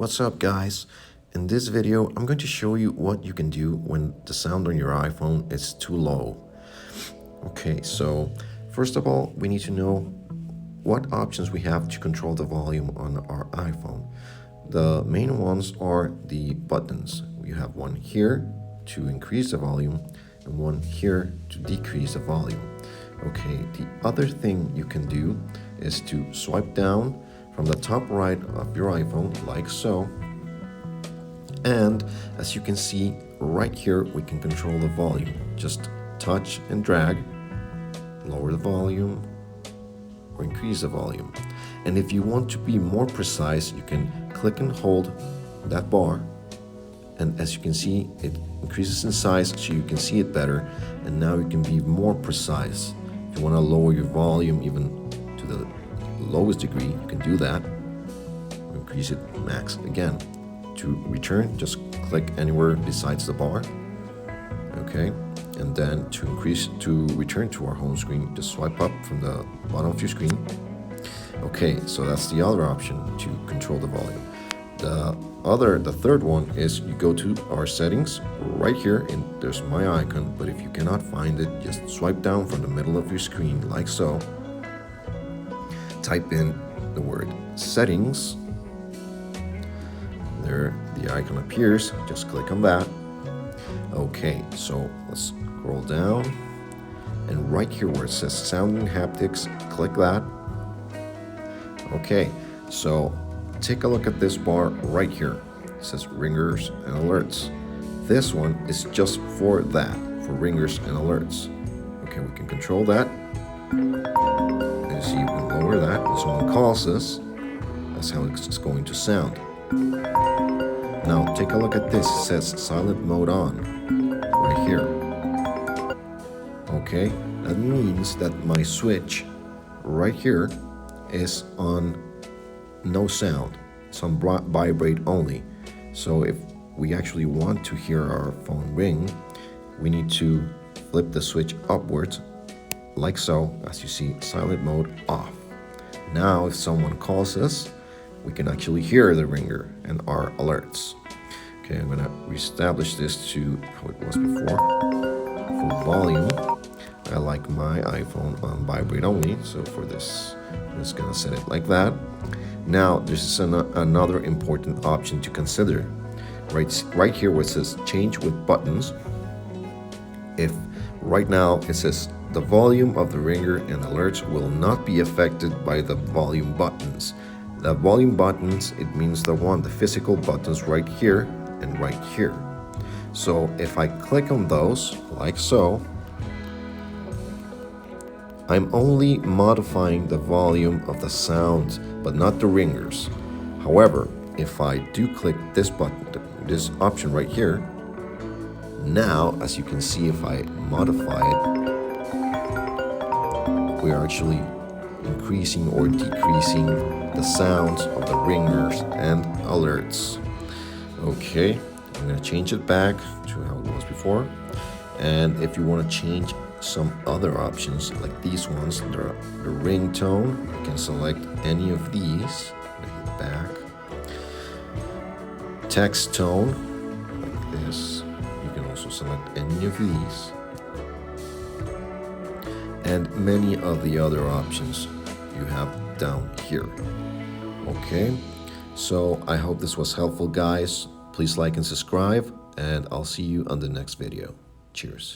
What's up, guys? In this video I'm going to show you what you can do when the sound on your iPhone is too low. Okay, so first of all we need to know what options we have to control the volume on our iPhone. The main ones are the buttons. You have one here to increase the volume and one here to decrease the volume. Okay, the other thing you can do is to swipe down from the top right of your iPhone like so, and as you can see right here we can control the volume. Just touch and drag, lower the volume or increase the volume. And if you want to be more precise, you can click and hold that bar, and as you can see it increases in size so you can see it better, and now you can be more precise. If you want to lower your volume even to the lowest degree, you can do that. Increase it max again. To return, just click anywhere besides the bar. Okay, and then to return to our home screen, just swipe up from the bottom of your screen. Okay, so that's the other option to control the volume. The third one is you go to our settings right here, and there's my icon, but if you cannot find it, just swipe down from the middle of your screen like so. Type in the word settings. There the icon appears, just click on that. Okay, so let's scroll down, and right here where it says sound and haptics, click that. Okay, so take a look at this bar right here. It says ringers and alerts. This one is just for that, for ringers and alerts. Okay, we can control that. As you can lower that when someone calls us, that's how it's going to sound. Now take a look at this. It says silent mode on right here. Okay, that means that my switch right here is on no sound. It's on vibrate only. So if we actually want to hear our phone ring, we need to flip the switch upwards like so. As you see, silent mode off. Now if someone calls us, we can actually hear the ringer and our alerts. Okay, I'm gonna reestablish this to how it was before. For volume, I like my iPhone on vibrate only, so for this I'm just gonna set it like that. Now there's another important option to consider. Right here where it says change with buttons. If right now it says the volume of the ringer and alerts will not be affected by the volume buttons. The volume buttons, it means the physical buttons right here and right here. So if I click on those like so, I'm only modifying the volume of the sounds but not the ringers. However, if I do click this button, this option right here, now as you can see, if I modify it, we are actually increasing or decreasing the sounds of the ringers and alerts. Okay, I'm going to change it back to how it was before. And if you want to change some other options like these ones, the ringtone, you can select any of these. Hit back. Text tone, like this. You can also select any of these. And many of the other options you have down here. Okay, so I hope this was helpful, guys. Please like and subscribe, and I'll see you on the next video. Cheers.